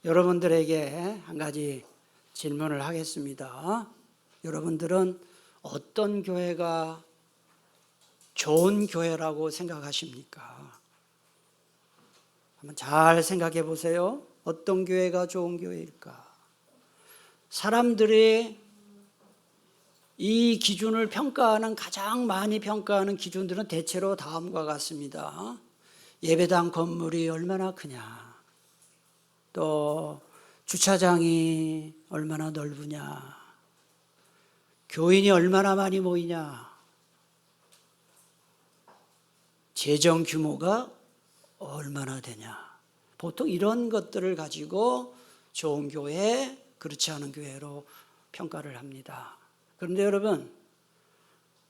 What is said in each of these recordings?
여러분들에게 한 가지 질문을 하겠습니다. 여러분들은 어떤 교회가 좋은 교회라고 생각하십니까? 한번 잘 생각해 보세요. 어떤 교회가 좋은 교회일까? 사람들이 이 기준을 평가하는, 가장 많이 평가하는 기준들은 대체로 다음과 같습니다. 예배당 건물이 얼마나 크냐, 또 주차장이 얼마나 넓으냐, 교인이 얼마나 많이 모이냐, 재정 규모가 얼마나 되냐. 보통 이런 것들을 가지고 좋은 교회, 그렇지 않은 교회로 평가를 합니다. 그런데 여러분,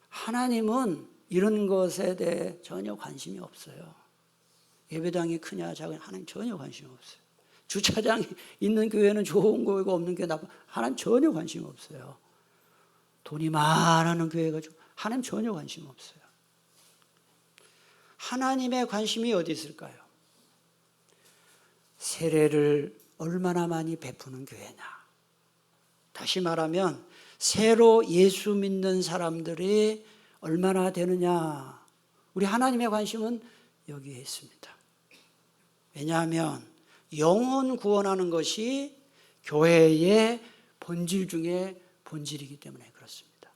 하나님은 이런 것에 대해 전혀 관심이 없어요. 예배당이 크냐 작으냐 하나님 전혀 관심 없어요. 주차장이 있는 교회는 좋은 교회가 없는 교회 나쁜, 하나님 전혀 관심 없어요. 돈이 많은 교회가 하나님 전혀 관심 없어요. 하나님의 관심이 어디 있을까요? 세례를 얼마나 많이 베푸는 교회냐. 다시 말하면 새로 예수 믿는 사람들이 얼마나 되느냐. 우리 하나님의 관심은 여기에 있습니다. 왜냐하면 영혼 구원하는 것이 교회의 본질 중에 본질이기 때문에 그렇습니다.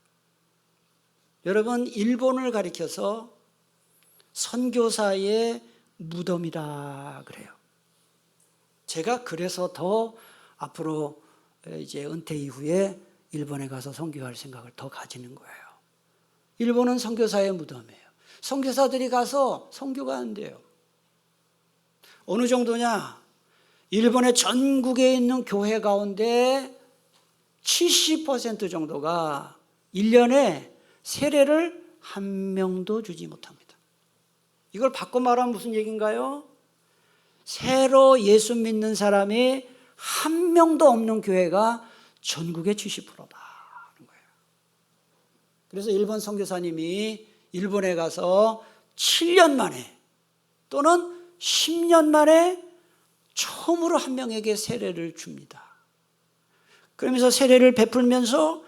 여러분, 일본을 가리켜서 선교사의 무덤이라 그래요. 제가 그래서 더 앞으로 이제 은퇴 이후에 일본에 가서 선교할 생각을 더 가지는 거예요. 일본은 선교사의 무덤이에요. 선교사들이 가서 선교가 안 돼요. 어느 정도냐? 일본의 전국에 있는 교회 가운데 70% 정도가 1년에 세례를 한 명도 주지 못합니다. 이걸 바꿔 말하면 무슨 얘기인가요? 새로 예수 믿는 사람이 한 명도 없는 교회가 전국의 70%다 하는 거예요. 그래서 일본 선교사님이 일본에 가서 7년 만에 또는 10년 만에 처음으로 한 명에게 세례를 줍니다. 그러면서 세례를 베풀면서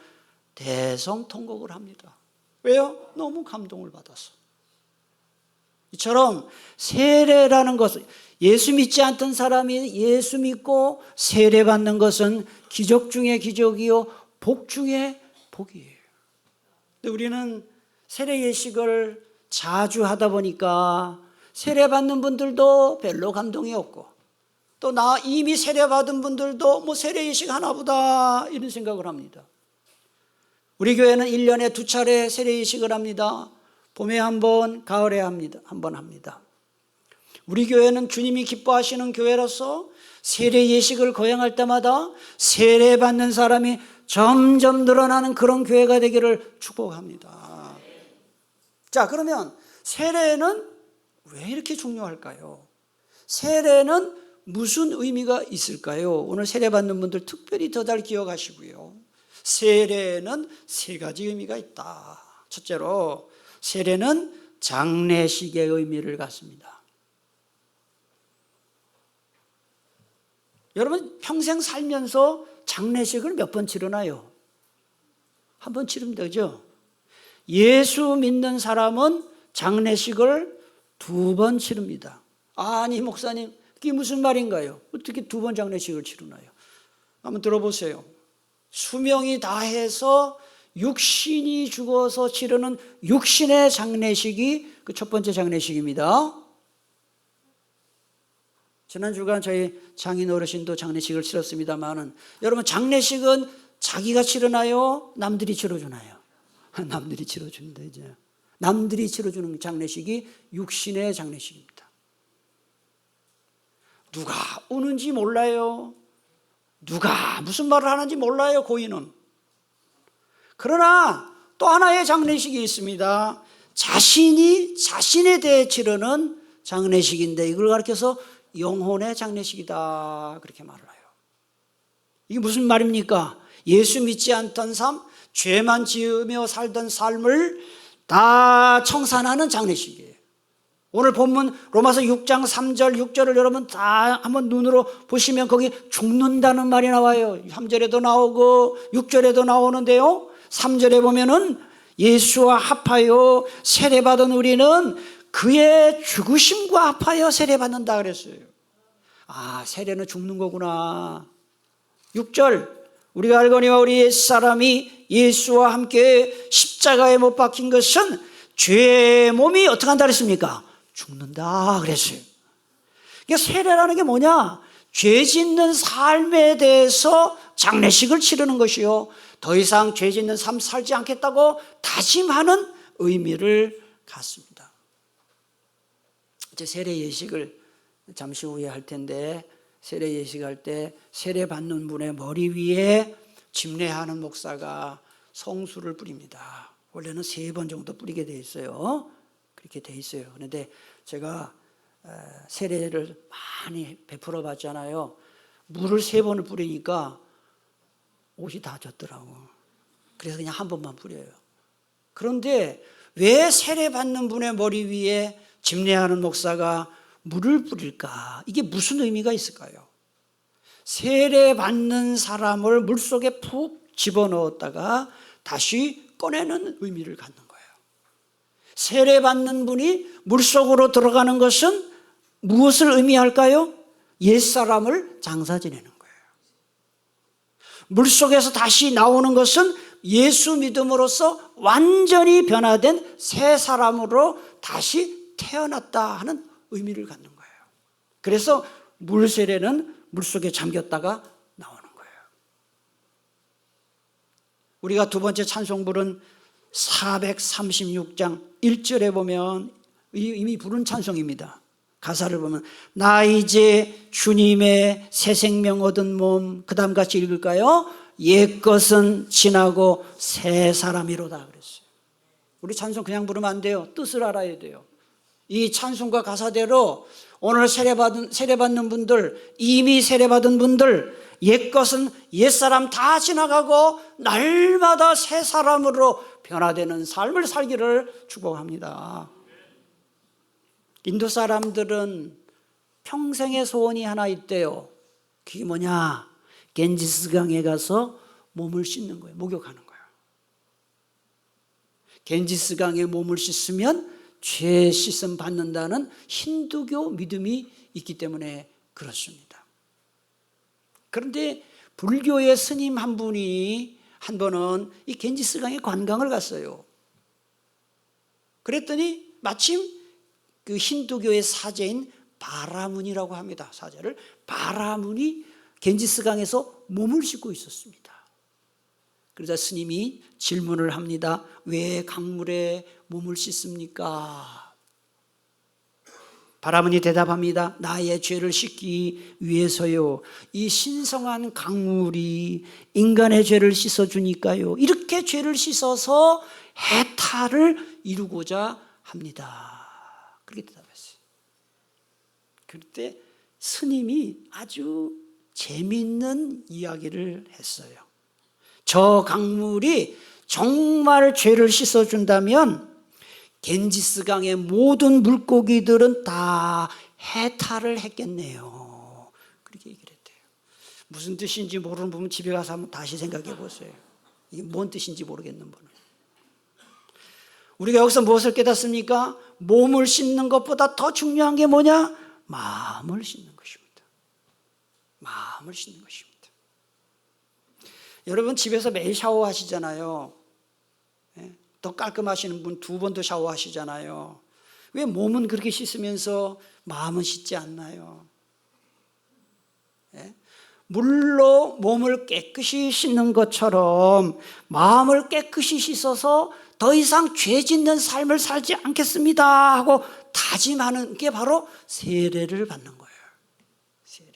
대성통곡을 합니다. 왜요? 너무 감동을 받아서. 이처럼 세례라는 것은, 예수 믿지 않던 사람이 예수 믿고 세례받는 것은 기적 중에 기적이요 복 중에 복이에요. 근데 우리는 세례 예식을 자주 하다 보니까 세례받는 분들도 별로 감동이 없고, 또 나 이미 세례받은 분들도 뭐 세례 예식 하나 보다 이런 생각을 합니다. 우리 교회는 1년에 2차례 세례 예식을 합니다. 봄에 한 번, 가을에 한 번 합니다. 우리 교회는 주님이 기뻐하시는 교회로서 세례 예식을 거행할 때마다 세례받는 사람이 점점 늘어나는 그런 교회가 되기를 축복합니다. 자, 그러면 세례는 왜 이렇게 중요할까요? 세례는 무슨 의미가 있을까요? 오늘 세례받는 분들 특별히 더 잘 기억하시고요. 세례는 3가지 의미가 있다. 첫째로, 세례는 장례식의 의미를 갖습니다. 여러분, 평생 살면서 장례식을 몇 번 치르나요? 한 번 치르면 되죠. 예수 믿는 사람은 장례식을 2번 치릅니다. 아니, 목사님, 그게 무슨 말인가요? 어떻게 2번 장례식을 치르나요? 한번 들어보세요. 수명이 다해서 육신이 죽어서 치르는 육신의 장례식이 그 첫 번째 장례식입니다. 지난 주간 저희 장인 어르신도 장례식을 치렀습니다만은, 여러분, 장례식은 자기가 치르나요? 남들이 치러주나요? 남들이 치러준다. 이제 남들이 치러주는 장례식이 육신의 장례식입니다. 누가 우는지 몰라요. 누가 무슨 말을 하는지 몰라요, 고인은. 그러나 또 하나의 장례식이 있습니다. 자신에 대해 치르는 장례식인데, 이걸 가리켜서 영혼의 장례식이다, 그렇게 말을 해요. 이게 무슨 말입니까? 예수 믿지 않던 삶, 죄만 지으며 살던 삶을 다 청산하는 장례식이에요. 오늘 본문 로마서 6장 3절 6절을 여러분 다 한번 눈으로 보시면 거기 죽는다는 말이 나와요. 3절에도 나오고 6절에도 나오는데요, 3절에 보면은 예수와 합하여 세례받은 우리는 그의 죽으심과 합하여 세례받는다 그랬어요. 아, 세례는 죽는 거구나. 6절, 우리가 알거니와 우리 옛사람이 예수와 함께 십자가에 못 박힌 것은 죄의 몸이 어떻게 한다 그랬습니까? 죽는다 그랬어요. 그러니까 세례라는 게 뭐냐? 죄 짓는 삶에 대해서 장례식을 치르는 것이요, 더 이상 죄 짓는 삶 살지 않겠다고 다짐하는 의미를 갖습니다. 이제 세례 예식을 잠시 후에 할 텐데, 세례 예식할 때 세례 받는 분의 머리 위에 집례하는 목사가 성수를 뿌립니다. 원래는 3번 정도 뿌리게 돼 있어요. 그렇게 돼 있어요. 그런데 제가 세례를 많이 베풀어 봤잖아요. 물을 3번을 뿌리니까 옷이 다 젖더라고. 그래서 그냥 한 번만 뿌려요. 그런데 왜 세례 받는 분의 머리 위에 집례하는 목사가 물을 뿌릴까? 이게 무슨 의미가 있을까요? 세례 받는 사람을 물속에 푹 집어넣었다가 다시 꺼내는 의미를 갖는 거예요. 세례 받는 분이 물속으로 들어가는 것은 무엇을 의미할까요? 옛사람을 장사 지내는 거예요. 물속에서 다시 나오는 것은 예수 믿음으로써 완전히 변화된 새 사람으로 다시 태어났다 하는 의미를 갖는 거예요. 그래서 물세례는 물속에 잠겼다가 나오는 거예요. 우리가 두 번째 찬송 부른 436장 1절에 보면 이미 부른 찬송입니다. 가사를 보면 나 이제 주님의 새 생명 얻은 몸, 그 다음 같이 읽을까요? 옛것은 지나고 새 사람이로다 그랬어요. 우리 찬송 그냥 부르면 안 돼요. 뜻을 알아야 돼요. 이 찬송과 가사대로 오늘 세례받는 분들, 이미 세례받은 분들, 옛것은 옛사람 다 지나가고 날마다 새 사람으로 변화되는 삶을 살기를 축복합니다. 인도 사람들은 평생의 소원이 하나 있대요. 그게 뭐냐? 겐지스강에 가서 몸을 씻는 거예요. 목욕하는 거예요. 겐지스강에 몸을 씻으면 죄 씻음 받는다는 힌두교 믿음이 있기 때문에 그렇습니다. 그런데 불교의 스님 한 분이 한 번은 이 겐지스강에 관광을 갔어요. 그랬더니 마침 그 힌두교의 사제인 바라문이라고 합니다. 사제를 바라문이 겐지스강에서 몸을 씻고 있었습니다. 그러자 스님이 질문을 합니다. 왜 강물에 몸을 씻습니까? 바라문이 대답합니다. 나의 죄를 씻기 위해서요. 이 신성한 강물이 인간의 죄를 씻어주니까요. 이렇게 죄를 씻어서 해탈을 이루고자 합니다. 그렇게 대답했어요. 그때 스님이 아주 재미있는 이야기를 했어요. 저 강물이 정말 죄를 씻어준다면 겐지스강의 모든 물고기들은 다 해탈을 했겠네요. 그렇게 얘기를 했대요. 무슨 뜻인지 모르는 분은 집에 가서 한번 다시 생각해 보세요. 이게 뭔 뜻인지 모르겠는 분은. 우리가 여기서 무엇을 깨닫습니까? 몸을 씻는 것보다 더 중요한 게 뭐냐? 마음을 씻는 것입니다. 마음을 씻는 것입니다. 여러분 집에서 매일 샤워하시잖아요. 더 깔끔하시는 분 2번도 샤워하시잖아요. 왜 몸은 그렇게 씻으면서 마음은 씻지 않나요? 물로 몸을 깨끗이 씻는 것처럼 마음을 깨끗이 씻어서 더 이상 죄 짓는 삶을 살지 않겠습니다 하고 다짐하는 게 바로 세례를 받는 거예요. 세례.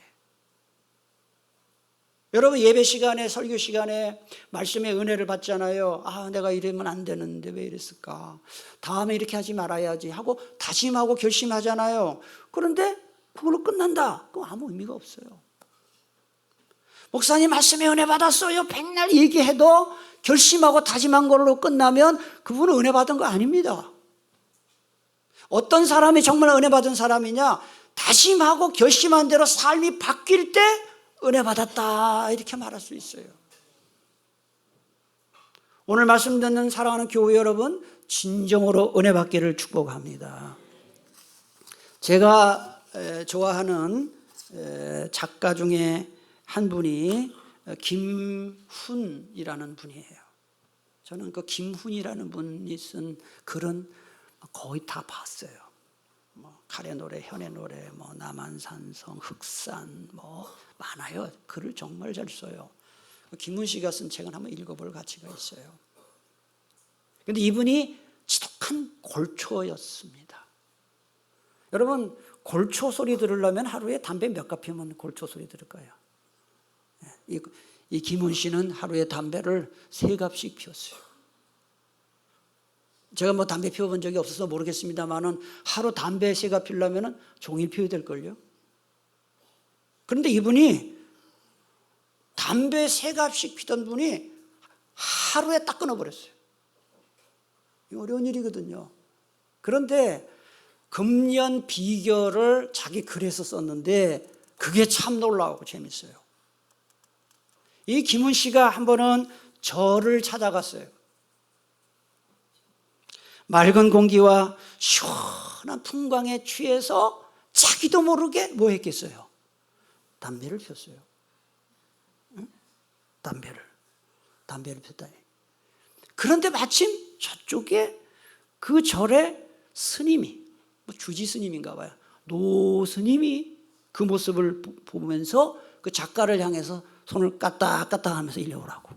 여러분 예배 시간에 설교 시간에 말씀의 은혜를 받잖아요. 아 내가 이러면 안 되는데 왜 이랬을까? 다음에 이렇게 하지 말아야지 하고 다짐하고 결심하잖아요. 그런데 그걸로 끝난다. 그거 아무 의미가 없어요. 목사님 말씀의 은혜 받았어요. 백날 얘기해도 결심하고 다짐한 걸로 끝나면 그분은 은혜 받은 거 아닙니다. 어떤 사람이 정말 은혜 받은 사람이냐? 다짐하고 결심한 대로 삶이 바뀔 때 은혜 받았다, 이렇게 말할 수 있어요. 오늘 말씀 듣는 사랑하는 교회 여러분, 진정으로 은혜 받기를 축복합니다. 제가 좋아하는 작가 중에 한 분이 김훈이라는 분이에요. 저는 그 김훈이라는 분이 쓴 글은 거의 다 봤어요. 칼의 노래, 현의 노래, 남한산성, 흑산, 많아요. 글을 정말 잘 써요. 김훈 씨가 쓴 책은 한번 읽어볼 가치가 있어요. 그런데 이분이 지독한 골초였습니다. 여러분, 골초 소리 들으려면 하루에 담배 몇 갑 피우면 골초 소리 들을 거예요. 이 김훈 씨는 하루에 담배를 3갑씩 피웠어요. 제가 담배 피워본 적이 없어서 모르겠습니다만은 하루 담배 3갑 피우려면 종일 피워야 될걸요. 그런데 이분이 담배 3갑씩 피던 분이 하루에 딱 끊어버렸어요. 어려운 일이거든요. 그런데 금년 비결을 자기 글에서 썼는데 그게 참 놀라우고 재밌어요. 이 김훈 씨가 한 번은 절을 찾아갔어요. 맑은 공기와 시원한 풍광에 취해서 자기도 모르게 뭐 했겠어요? 담배를 폈어요. 응? 담배를 폈다니. 그런데 마침 저쪽에 그 절에 스님이, 주지 스님인가 봐요. 노 스님이 그 모습을 보면서 그 작가를 향해서 손을 까딱까딱 하면서 이리 오라고.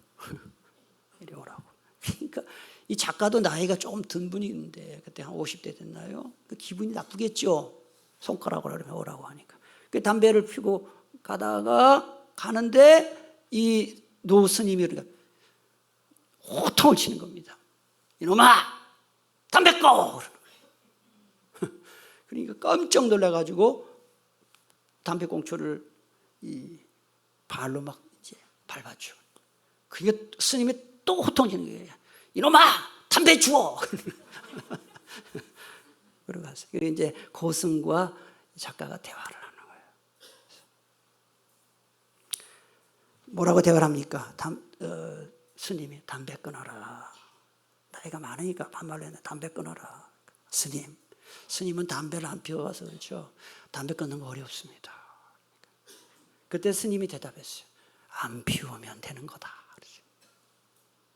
이리 오라고. 그러니까 이 작가도 나이가 조금 든 분이 있는데 그때 한 50대 됐나요? 그 기분이 나쁘겠죠. 손가락으로 그러면 오라고 하니까. 그 담배를 피고 가는데 이 노 스님이 그러니까 호통을 치는 겁니다. 이놈아, 담배 꺼! 그러니까 깜짝 놀라가지고 담배 꽁초를 이 발로 막 이제 밟아줘. 그게 스님이 또 호통치는 거예요. 이놈아, 담배 주워! 그러고 갔어요. 그리고 이제 고승과 작가가 대화를 하는 거예요. 뭐라고 대화를 합니까? 스님이 담배 끊어라. 나이가 많으니까 반말로 했네. 담배 끊어라. 스님은 담배를 안 피워서 그렇죠. 담배 끊는 거 어렵습니다. 그때 스님이 대답했어요. 안 피우면 되는 거다.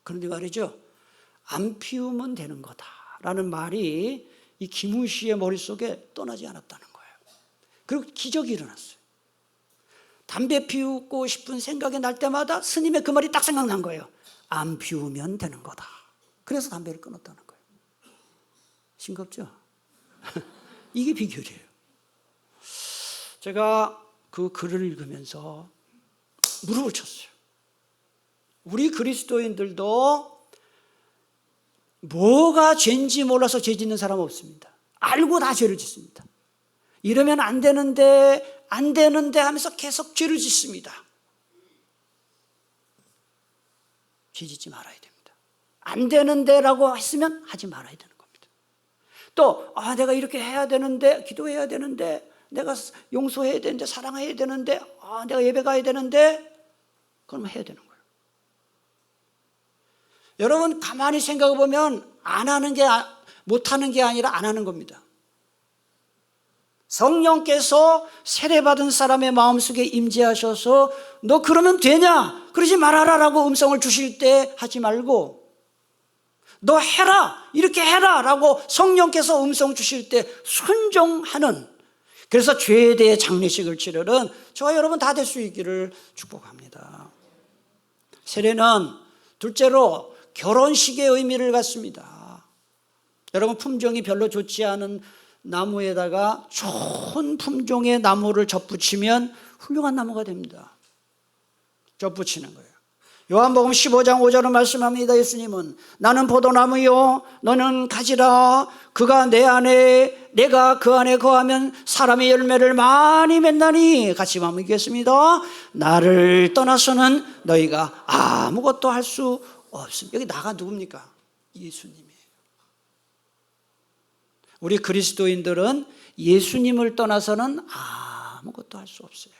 그런데 말이죠. 안 피우면 되는 거다라는 말이 이 김훈 씨의 머릿속에 떠나지 않았다는 거예요. 그리고 기적이 일어났어요. 담배 피우고 싶은 생각이 날 때마다 스님의 그 말이 딱 생각난 거예요. 안 피우면 되는 거다. 그래서 담배를 끊었다는 거예요. 싱겁죠? 이게 비결이에요. 제가 그 글을 읽으면서 무릎을 쳤어요. 우리 그리스도인들도 뭐가 죄인지 몰라서 죄 짓는 사람 없습니다. 알고 다 죄를 짓습니다. 이러면 안 되는데 하면서 계속 죄를 짓습니다. 죄 짓지 말아야 됩니다. 안 되는데라고 했으면 하지 말아야 되는 겁니다. 또 내가 이렇게 해야 되는데, 기도해야 되는데, 내가 용서해야 되는데, 사랑해야 되는데, 내가 예배 가야 되는데, 그러면 해야 되는 거예요. 여러분 가만히 생각해 보면 안 하는 게 못하는 게 아니라 안 하는 겁니다. 성령께서 세례받은 사람의 마음속에 임재하셔서 너 그러면 되냐? 그러지 말아라라고 음성을 주실 때 하지 말고 너 해라, 이렇게 해라 라고 성령께서 음성 주실 때 순종하는, 그래서 죄에 대해 장례식을 치르는 저와 여러분 다 될 수 있기를 축복합니다. 세례는 둘째로 결혼식의 의미를 갖습니다. 여러분 품종이 별로 좋지 않은 나무에다가 좋은 품종의 나무를 접붙이면 훌륭한 나무가 됩니다. 접붙이는 거예요. 요한복음 15장 5절은 말씀합니다. 예수님은 나는 포도나무요 너는 가지라. 그가 내 안에 내가 그 안에 거하면 사람의 열매를 많이 맺나니. 같이 한번 읽겠습니다. 나를 떠나서는 너희가 아무것도 할 수 없습니다. 여기 나가 누굽니까? 예수님이에요. 우리 그리스도인들은 예수님을 떠나서는 아무것도 할 수 없어요.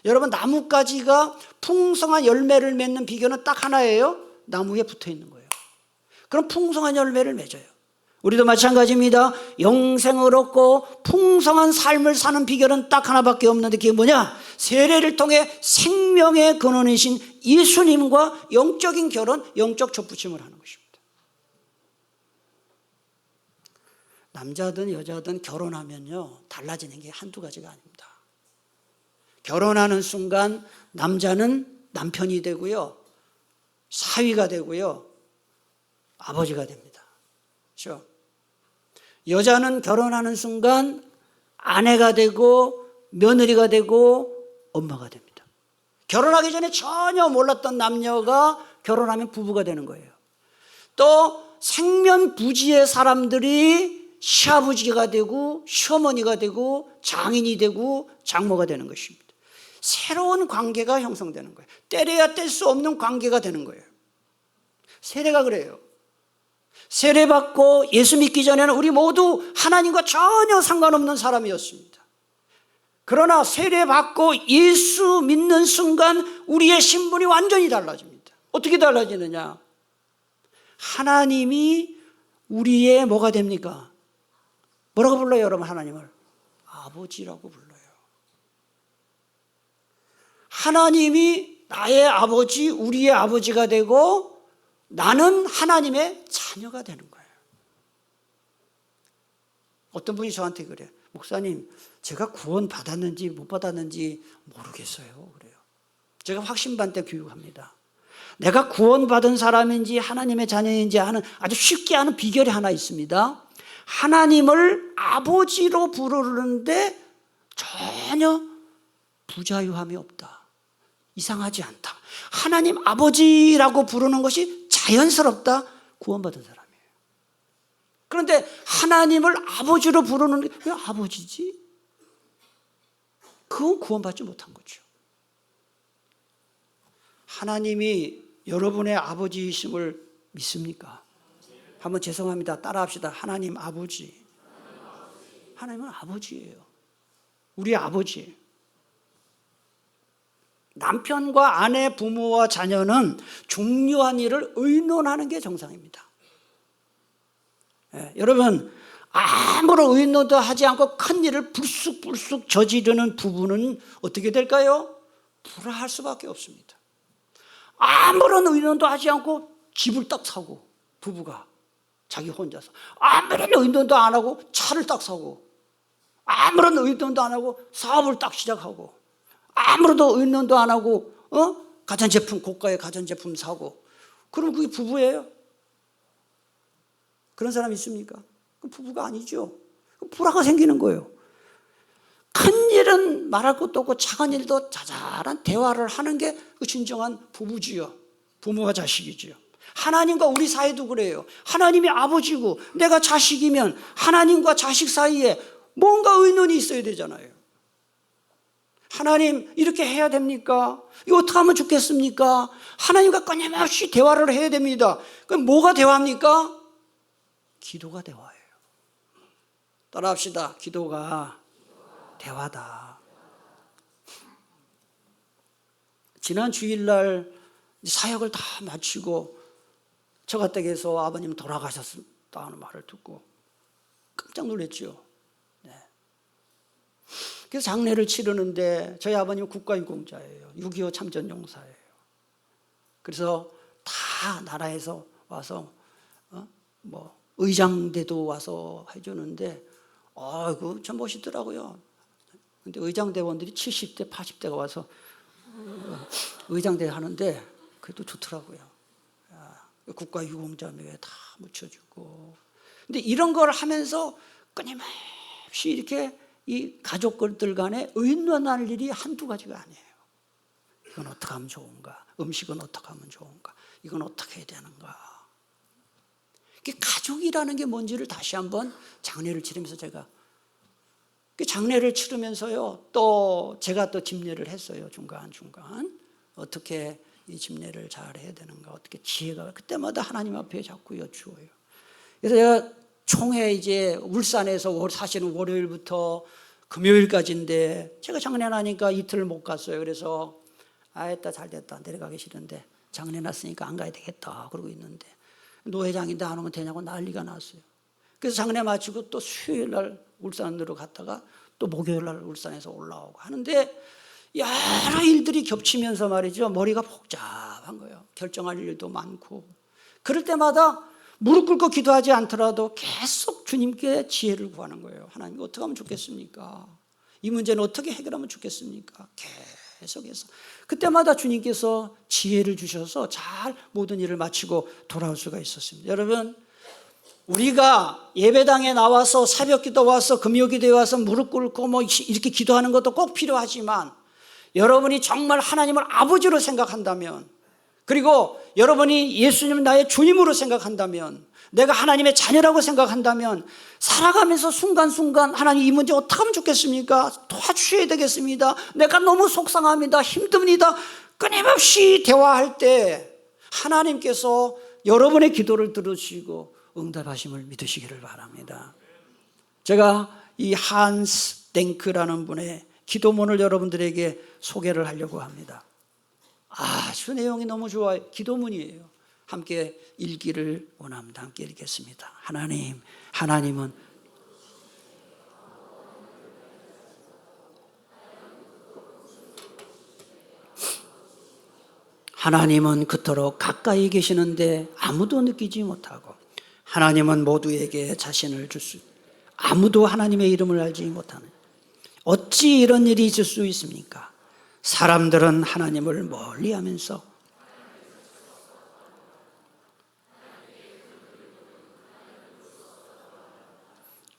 여러분, 나뭇가지가 풍성한 열매를 맺는 비결은 딱 하나예요. 나무에 붙어 있는 거예요. 그럼 풍성한 열매를 맺어요. 우리도 마찬가지입니다. 영생을 얻고 풍성한 삶을 사는 비결은 딱 하나밖에 없는데 그게 뭐냐? 세례를 통해 생명의 근원이신 예수님과 영적인 결혼, 영적 접붙임을 하는 것입니다. 남자든 여자든 결혼하면요, 달라지는 게 한두 가지가 아닙니다. 결혼하는 순간 남자는 남편이 되고요, 사위가 되고요, 아버지가 됩니다. 그렇죠? 여자는 결혼하는 순간 아내가 되고 며느리가 되고 엄마가 됩니다. 결혼하기 전에 전혀 몰랐던 남녀가 결혼하면 부부가 되는 거예요. 또 생면부지의 사람들이 시아버지가 되고 시어머니가 되고 장인이 되고 장모가 되는 것입니다. 새로운 관계가 형성되는 거예요. 때려야 뗄 수 없는 관계가 되는 거예요. 세례가 그래요. 세례받고 예수 믿기 전에는 우리 모두 하나님과 전혀 상관없는 사람이었습니다. 그러나 세례받고 예수 믿는 순간 우리의 신분이 완전히 달라집니다. 어떻게 달라지느냐? 하나님이 우리의 뭐가 됩니까? 뭐라고 불러요, 여러분? 하나님을 아버지라고 불러요. 하나님이 나의 아버지, 우리의 아버지가 되고 나는 하나님의 자녀가 되는 거예요. 어떤 분이 저한테 그래요. 목사님, 제가 구원 받았는지 못 받았는지 모르겠어요. 그래요. 제가 확신반 때 교육합니다. 내가 구원받은 사람인지 하나님의 자녀인지 하는 아주 쉽게 하는 비결이 하나 있습니다. 하나님을 아버지로 부르는데 전혀 부자유함이 없다. 이상하지 않다. 하나님 아버지라고 부르는 것이 자연스럽다. 구원받은 사람이에요. 그런데 하나님을 아버지로 부르는 게 왜 아버지지? 그건 구원받지 못한 거죠. 하나님이 여러분의 아버지이심을 믿습니까? 한번 죄송합니다. 따라합시다. 하나님 아버지. 하나님은 아버지예요. 우리 아버지. 남편과 아내, 부모와 자녀는 중요한 일을 의논하는 게 정상입니다. 여러분, 아무런 의논도 하지 않고 큰 일을 불쑥불쑥 저지르는 부부는 어떻게 될까요? 불화할 수밖에 없습니다. 아무런 의논도 하지 않고 집을 딱 사고, 부부가 자기 혼자서 아무런 의논도 안 하고 차를 딱 사고, 아무런 의논도 안 하고 사업을 딱 시작하고, 아무런 의논도 안 하고 가전제품, 고가의 가전제품 사고, 그러면 그게 부부예요? 그런 사람 있습니까? 그 부부가 아니죠. 불화가 생기는 거예요. 큰 일은 말할 것도 없고 작은 일도 자잘한 대화를 하는 게 그 진정한 부부지요. 부모와 자식이지요. 하나님과 우리 사이도 그래요. 하나님이 아버지고 내가 자식이면 하나님과 자식 사이에 뭔가 의논이 있어야 되잖아요. 하나님, 이렇게 해야 됩니까? 이거 어떻게 하면 좋겠습니까? 하나님과 끊임없이 대화를 해야 됩니다. 그럼 뭐가 대화입니까? 기도가 대화예요. 따라합시다. 기도가 대화다. 지난 주일날 사역을 다 마치고 처가댁에서 아버님 돌아가셨다는 말을 듣고 깜짝 놀랐죠. 네. 그래서 장례를 치르는데 저희 아버님은 국가유공자예요. 6.25 참전용사예요. 그래서 다 나라에서 와서 의장대도 와서 해주는데 그거 참 멋있더라고요. 근데 의장대원들이 70대, 80대가 와서 의장대 하는데 그래도 좋더라고요. 국가유공자묘에 다 묻혀주고. 근데 이런 걸 하면서 끊임없이 이렇게 이 가족들 간에 의논할 일이 한두 가지가 아니에요. 이건 어떻게 하면 좋은가? 음식은 어떻게 하면 좋은가? 이건 어떻게 해야 되는가? 가족이라는 게 뭔지를 다시 한번 장례를 치르면서 제가 장례를 치르면서요, 또 제가 또 집례를 했어요. 중간중간 어떻게 이 집례를 잘 해야 되는가, 어떻게 지혜가, 그때마다 하나님 앞에 자꾸 여쭈어요. 그래서 제가 총회 이제 울산에서 사실은 월요일부터 금요일까지인데 제가 장례하니까 이틀 못 갔어요. 그래서 아했다 잘됐다 내려가기 싫은데 장례났으니까 안 가야 되겠다 그러고 있는데 노회장인데 안 오면 되냐고 난리가 났어요. 그래서 장례 마치고 또 수요일 날 울산으로 갔다가 또 목요일 날 울산에서 올라오고 하는데 여러 일들이 겹치면서 말이죠. 머리가 복잡한 거예요. 결정할 일도 많고. 그럴 때마다 무릎 꿇고 기도하지 않더라도 계속 주님께 지혜를 구하는 거예요. 하나님 어떻게 하면 좋겠습니까? 이 문제는 어떻게 해결하면 좋겠습니까? 계속해서 그때마다 주님께서 지혜를 주셔서 잘 모든 일을 마치고 돌아올 수가 있었습니다. 여러분, 우리가 예배당에 나와서 새벽기도 와서 금요기도에 와서 무릎 꿇고 뭐 이렇게 기도하는 것도 꼭 필요하지만 여러분이 정말 하나님을 아버지로 생각한다면, 그리고 여러분이 예수님을 나의 주님으로 생각한다면, 내가 하나님의 자녀라고 생각한다면 살아가면서 순간순간 하나님 이 문제 어떻게 하면 좋겠습니까? 도와주셔야 되겠습니다. 내가 너무 속상합니다. 힘듭니다. 끊임없이 대화할 때 하나님께서 여러분의 기도를 들으시고 응답하심을 믿으시기를 바랍니다. 제가 이 한스 댕크라는 분의 기도문을 여러분들에게 소개를 하려고 합니다. 아주 내용이 너무 좋아요. 기도문이에요. 함께 읽기를 원합니다. 함께 읽겠습니다. 하나님은 그토록 가까이 계시는데 아무도 느끼지 못하고, 하나님은 모두에게 자신을 아무도 하나님의 이름을 알지 못하는, 어찌 이런 일이 있을 수 있습니까? 사람들은 하나님을 멀리하면서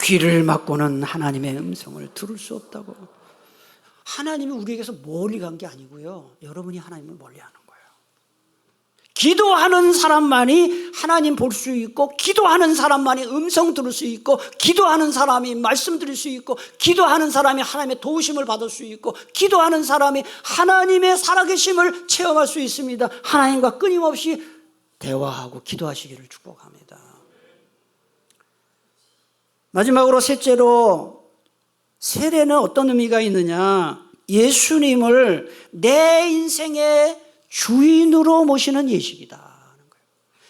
귀를 막고는 하나님의 음성을 들을 수 없다고. 하나님이 우리에게서 멀리 간 게 아니고요, 여러분이 하나님을 멀리하는 거예요. 기도하는 사람만이 하나님 볼 수 있고, 기도하는 사람만이 음성 들을 수 있고, 기도하는 사람이 말씀 들을 수 있고, 기도하는 사람이 하나님의 도우심을 받을 수 있고, 기도하는 사람이 하나님의 살아계심을 체험할 수 있습니다. 하나님과 끊임없이 대화하고 기도하시기를 축복합니다. 마지막으로 셋째로, 세례는 어떤 의미가 있느냐? 예수님을 내 인생의 주인으로 모시는 예식이다 하는 거예요.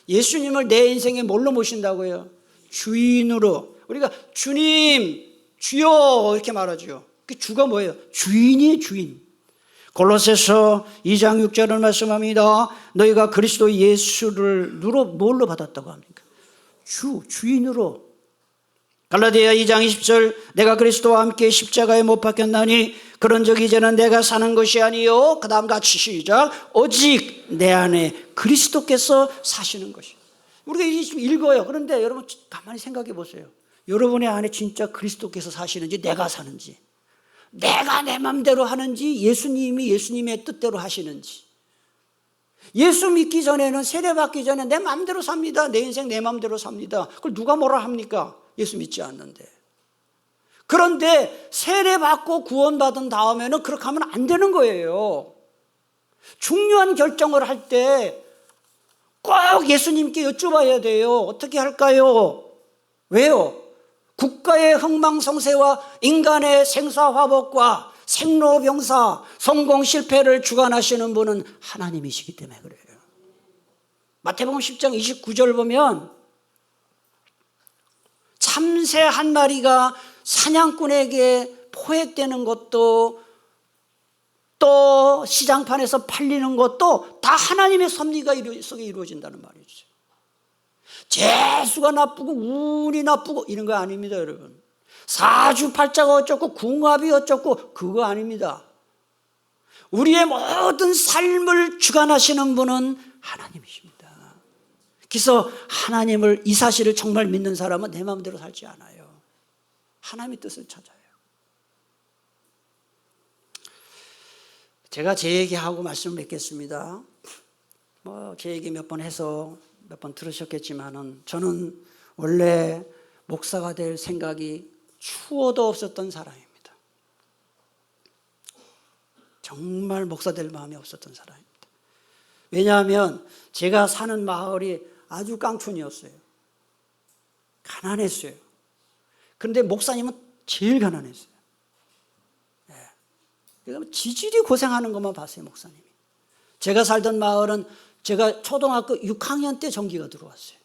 예수님을 내 인생에 뭘로 모신다고요? 주인으로. 우리가 주님, 주여 이렇게 말하죠. 그 주가 뭐예요? 주인이 주인. 골로새서 2장 6절을 말씀합니다. 너희가 그리스도 예수를 뭘로 받았다고 합니까? 주인으로. 갈라디아 2장 20절, 내가 그리스도와 함께 십자가에 못 박혔나니 그런즉 이제는 내가 사는 것이 아니요, 그 다음 같이 시작, 오직 내 안에 그리스도께서 사시는 것이. 우리가 이게 읽어요. 그런데 여러분 가만히 생각해 보세요. 여러분의 안에 진짜 그리스도께서 사시는지, 내가 사는지, 내가 내 맘대로 하는지, 예수님이 예수님의 뜻대로 하시는지. 예수 믿기 전에는, 세례받기 전에 내 맘대로 삽니다. 내 인생 내 맘대로 삽니다. 그걸 누가 뭐라 합니까? 예수 믿지 않는데. 그런데 세례받고 구원받은 다음에는 그렇게 하면 안 되는 거예요. 중요한 결정을 할 때 꼭 예수님께 여쭤봐야 돼요. 어떻게 할까요? 왜요? 국가의 흥망성쇠와 인간의 생사화복과 생로병사, 성공 실패를 주관하시는 분은 하나님이시기 때문에 그래요. 마태복음 10장 29절 보면 참새 한 마리가 사냥꾼에게 포획되는 것도, 또 시장판에서 팔리는 것도 다 하나님의 섭리가 속에 이루어진다는 말이죠. 재수가 나쁘고 운이 나쁘고 이런 거 아닙니다, 여러분. 사주팔자가 어쩌고 궁합이 어쩌고 그거 아닙니다. 우리의 모든 삶을 주관하시는 분은 하나님이십니다. 그래서 하나님을, 이 사실을 정말 믿는 사람은 내 마음대로 살지 않아요. 하나님의 뜻을 찾아요. 제가 제 얘기하고 말씀을 맺겠습니다. 제 얘기 몇 번 해서 몇 번 들으셨겠지만은, 저는 원래 목사가 될 생각이 추워도 없었던 사람입니다. 정말 목사 될 마음이 없었던 사람입니다. 왜냐하면 제가 사는 마을이 아주 깡촌이었어요. 가난했어요. 그런데 목사님은 제일 가난했어요. 그래서 지질이 고생하는 것만 봤어요, 목사님이. 제가 살던 마을은 제가 초등학교 6학년 때 전기가 들어왔어요.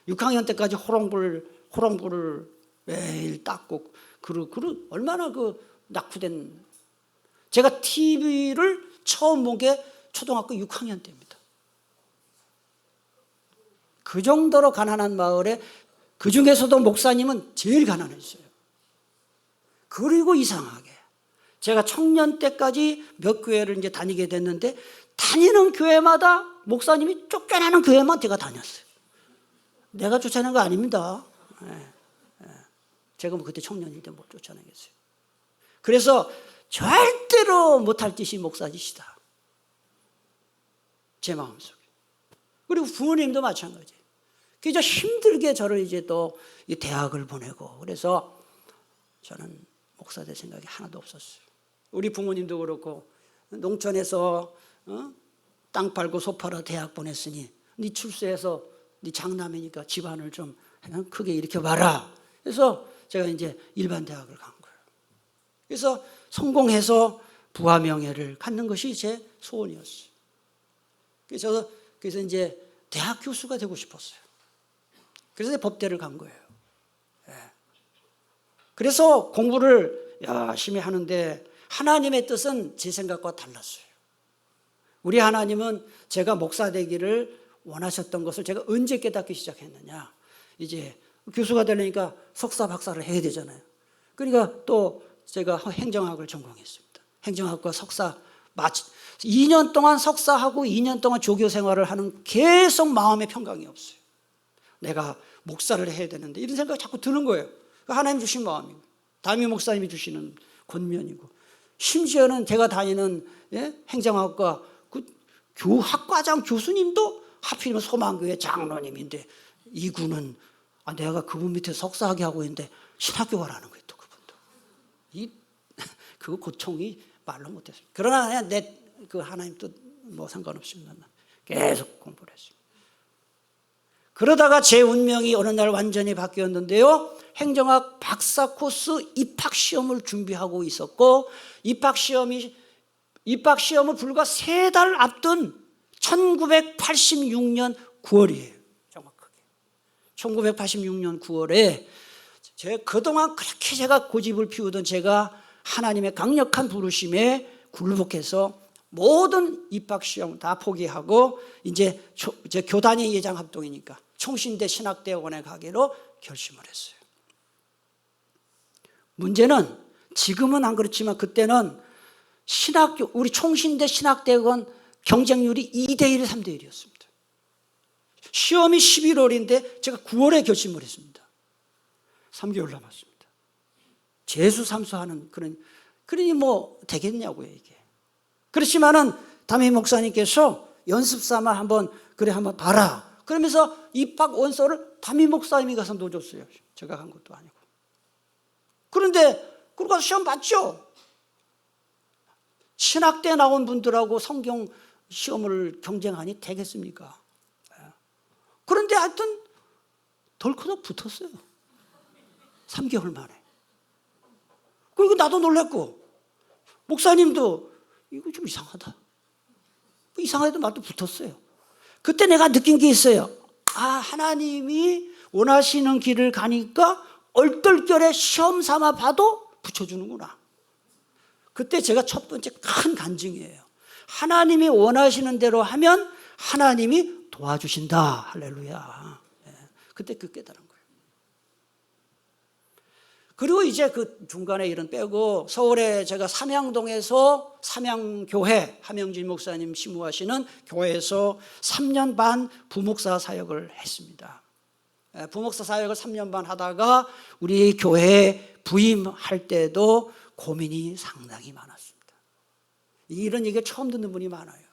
6학년 때까지 호롱불을 매일 닦고, 얼마나 낙후된. 제가 TV를 처음 본 게 초등학교 6학년 때입니다. 그 정도로 가난한 마을에, 그 중에서도 목사님은 제일 가난했어요. 그리고 이상하게 제가 청년 때까지 몇 교회를 이제 다니게 됐는데, 다니는 교회마다 목사님이 쫓겨나는 교회만 제가 다녔어요. 내가 쫓아낸 거 아닙니다. 제가 그때 청년일 때 못 쫓아내겠어요. 그래서 절대로 못할 짓이 목사 짓이다, 제 마음속에. 그리고 부모님도 마찬가지예요. 그래서 힘들게 저를 이제 또 이 대학을 보내고, 그래서 저는 목사 될 생각이 하나도 없었어요. 우리 부모님도 그렇고, 농촌에서 땅 팔고 소 팔아 대학 보냈으니 네 출세해서 네 장남이니까 집안을 좀 크게 일으켜봐라. 그래서 제가 이제 일반 대학을 간 거예요. 그래서 성공해서 부와 명예를 갖는 것이 제 소원이었어요. 그래서 이제 대학 교수가 되고 싶었어요. 그래서 법대를 간 거예요. 그래서 공부를 열심히 하는데 하나님의 뜻은 제 생각과 달랐어요. 우리 하나님은 제가 목사 되기를 원하셨던 것을 제가 언제 깨닫기 시작했느냐. 이제 교수가 되려니까 석사 박사를 해야 되잖아요. 그러니까 또 제가 행정학을 전공했습니다. 행정학과 석사 2년 동안 석사하고 2년 동안 조교 생활을 하는, 계속 마음의 평강이 없어요. 내가 목사를 해야 되는데 이런 생각이 자꾸 드는 거예요. 하나님 주신 마음이고, 담임 목사님이 주시는 권면이고, 심지어는 제가 다니는 행정학과 그 학과장 교수님도 하필이면 소망교회 장로님인데, 이구는 내가 그분 밑에 석사하게 하고 있는데 신학교 가라는 거예요. 또 그분도 그 고통이 말로 못했어요. 그러나 내 그 하나님 뜻 뭐 상관없습니다. 계속 공부를 했습니다. 그러다가 제 운명이 어느 날 완전히 바뀌었는데요. 행정학 박사 코스 입학 시험을 준비하고 있었고, 입학 시험을 불과 3달 앞둔 1986년 9월이에요. 정확하게 1986년 9월에 그동안 그렇게 제가 고집을 피우던 제가 하나님의 강력한 부르심에 굴복해서 모든 입학시험 다 포기하고 이제 교단의 예장 합동이니까 총신대 신학대학원에 가기로 결심을 했어요. 문제는 지금은 안 그렇지만 그때는 우리 총신대 신학대학원 경쟁률이 2대1, 3대1이었습니다. 시험이 11월인데 제가 9월에 결심을 했습니다. 3개월 남았습니다. 재수삼수하는 그러니 뭐 되겠냐고요, 이게. 그렇지만은 담임 목사님께서 연습 삼아 한번 봐라. 그러면서 입학 원서를 담임 목사님이 가서 넣어줬어요. 제가 간 것도 아니고. 그런데 그러고 시험 봤죠. 신학대 나온 분들하고 성경 시험을 경쟁하니 되겠습니까? 그런데 하여튼 덜커덕 붙었어요. 3개월 만에. 그리고 나도 놀랐고, 목사님도 이거 좀 이상하다. 이상해도 나도 붙었어요. 그때 내가 느낀 게 있어요. 하나님이 원하시는 길을 가니까 얼떨결에 시험 삼아 봐도 붙여주는구나. 그때 제가 첫 번째 큰 간증이에요. 하나님이 원하시는 대로 하면 하나님이 도와주신다. 할렐루야. 그때 깨달은 거예요. 그리고 이제 그 중간에 일은 빼고 서울에 제가 삼양동에서 삼양교회, 함영진 목사님 심무하시는 교회에서 3년 반 부목사 사역을 했습니다. 부목사 사역을 3년 반 하다가 우리 교회에 부임할 때도 고민이 상당히 많았습니다. 이런 얘기 처음 듣는 분이 많아요.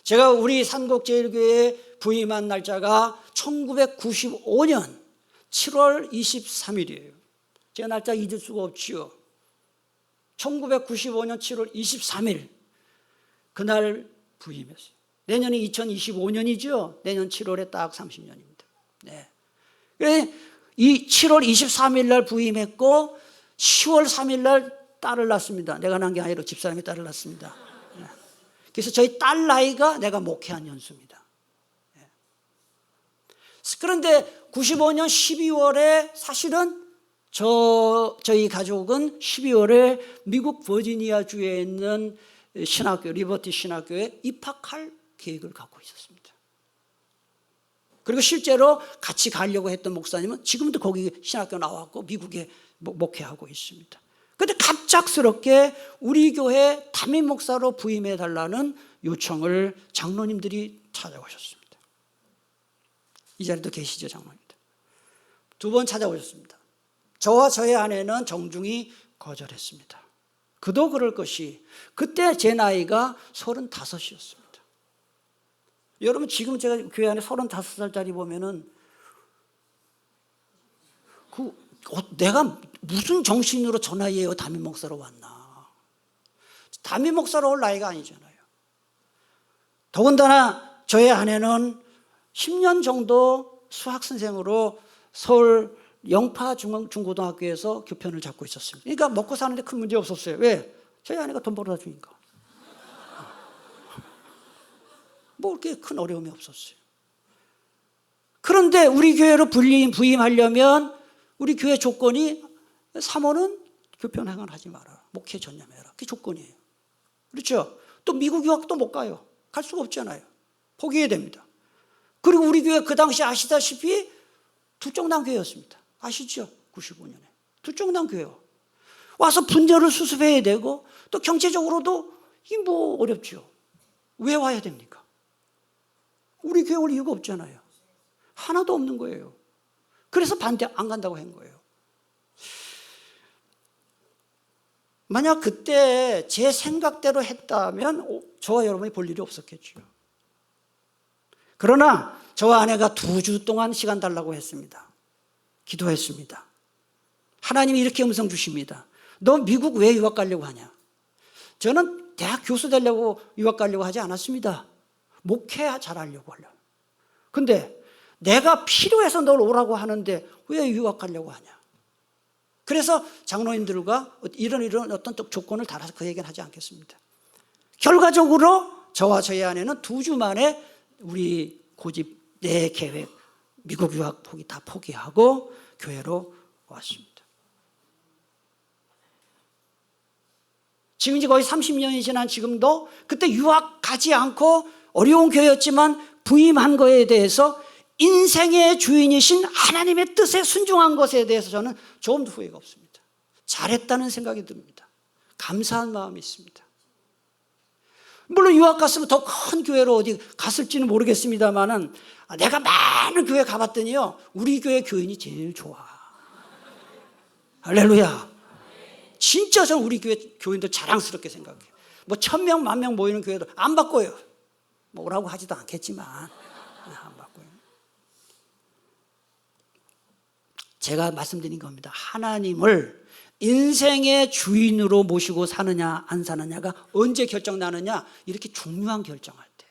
제가 우리 산곡제일교회에 부임한 날짜가 1995년 7월 23일이에요. 제 날짜 잊을 수가 없지요. 1995년 7월 23일 그날 부임했어요. 내년이 2025년이죠. 내년 7월에 딱 30년입니다. 네. 그래 이 7월 23일 날 부임했고 10월 3일 날 딸을 낳습니다. 내가 낳은 게 아니라 집사람이 딸을 낳습니다. 그래서 저희 딸 나이가 내가 목회한 연수입니다. 그런데 95년 12월에 사실은 저희 가족은 12월에 미국 버지니아 주에 있는 신학교, 리버티 신학교에 입학할 계획을 갖고 있었습니다. 그리고 실제로 같이 가려고 했던 목사님은 지금도 거기 신학교 나왔고 미국에 목회하고 있습니다. 그런데 갑작스럽게 우리 교회 담임 목사로 부임해 달라는 요청을 장로님들이 찾아오셨습니다. 이 자리도 계시죠, 장로님들. 2번 찾아오셨습니다. 저와 저의 아내는 정중히 거절했습니다. 그도 그럴 것이 그때 제 나이가 35이었습니다. 여러분 지금 제가 교회 안에 35살짜리 보면은 내가 무슨 정신으로 저 나이에 담임 목사로 왔나. 담임 목사로 올 나이가 아니잖아요. 더군다나 저의 아내는 10년 정도 수학선생으로 서울 영파 중고등학교에서 교편을 잡고 있었습니다. 그러니까 먹고 사는데 큰 문제 없었어요. 왜? 저희 아내가 돈 벌어다 주니까. 뭐 그렇게 큰 어려움이 없었어요. 그런데 우리 교회로 부임하려면 우리 교회 조건이 사모는 교편 행을 하지 마라. 목회 전념해라. 그게 조건이에요. 그렇죠? 또 미국 유학도 못 가요. 갈 수가 없잖아요. 포기해야 됩니다. 그리고 우리 교회 그 당시 아시다시피 두정당 교회였습니다. 아시죠? 95년에. 두정당 교회요. 와서 분열을 수습해야 되고 또 경제적으로도 이 뭐 어렵죠. 왜 와야 됩니까? 우리 교회 올 이유가 없잖아요. 하나도 없는 거예요. 그래서 반대 안 간다고 한 거예요. 만약 그때 제 생각대로 했다면 저와 여러분이 볼 일이 없었겠죠. 그러나 저와 아내가 2주 동안 시간 달라고 했습니다. 기도했습니다. 하나님이 이렇게 음성 주십니다. 너 미국 왜 유학 가려고 하냐? 저는 대학 교수 되려고 유학 가려고 하지 않았습니다. 목회 잘하려고 하려고. 근데 내가 필요해서 널 오라고 하는데 왜 유학 가려고 하냐? 그래서 장로님들과 이런 어떤 조건을 달아서 그 얘기는 하지 않겠습니다. 결과적으로 저와 저희 아내는 2주 만에 우리 고집 내 계획 미국 유학 다 포기하고 교회로 왔습니다. 지금 이제 거의 30년이 지난 지금도 그때 유학 가지 않고 어려운 교회였지만 부임한 거에 대해서 인생의 주인이신 하나님의 뜻에 순종한 것에 대해서 저는 조금도 후회가 없습니다. 잘했다는 생각이 듭니다. 감사한 마음이 있습니다. 물론 유학 갔으면 더 큰 교회로 어디 갔을지는 모르겠습니다만은 내가 많은 교회 가봤더니요 우리 교회 교인이 제일 좋아. 할렐루야. 진짜 저는 우리 교회 교인들 자랑스럽게 생각해요. 뭐 1000명, 10,000명 모이는 교회도 안 바꿔요. 뭐 오라고 하지도 않겠지만 안 바꿔요. 제가 말씀드린 겁니다. 하나님을 인생의 주인으로 모시고 사느냐 안 사느냐가 언제 결정나느냐? 이렇게 중요한 결정할 때.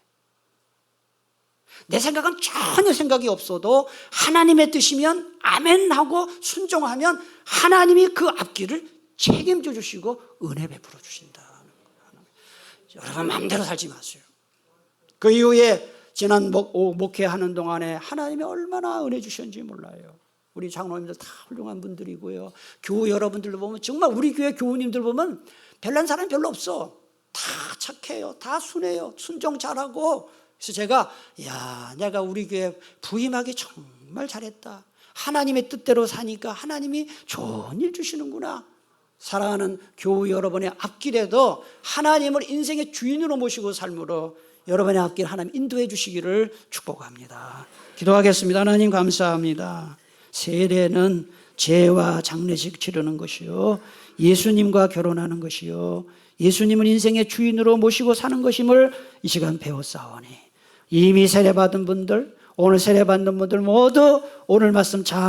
내 생각은 전혀 생각이 없어도 하나님의 뜻이면 아멘 하고 순종하면 하나님이 그 앞길을 책임져 주시고 은혜 베풀어 주신다. 여러분 마음대로 살지 마세요. 그 이후에 지난 목회하는 동안에 하나님이 얼마나 은혜 주셨는지 몰라요. 우리 장로님들 다 훌륭한 분들이고요. 교우 여러분들 보면 정말 우리 교회 교우님들 보면 별난 사람이 별로 없어. 다 착해요. 다 순해요. 순종 잘하고. 그래서 제가 내가 우리 교회 부임하기 정말 잘했다. 하나님의 뜻대로 사니까 하나님이 좋은 일 주시는구나. 사랑하는 교우 여러분의 앞길에도 하나님을 인생의 주인으로 모시고 삶으로 여러분의 앞길 하나님 인도해 주시기를 축복합니다. 기도하겠습니다. 하나님 감사합니다. 세례는 제와 장례식 치르는 것이요 예수님과 결혼하는 것이요 예수님을 인생의 주인으로 모시고 사는 것임을 이 시간 배웠사오니 이미 세례받은 분들 오늘 세례받는 분들 모두 오늘 말씀 잘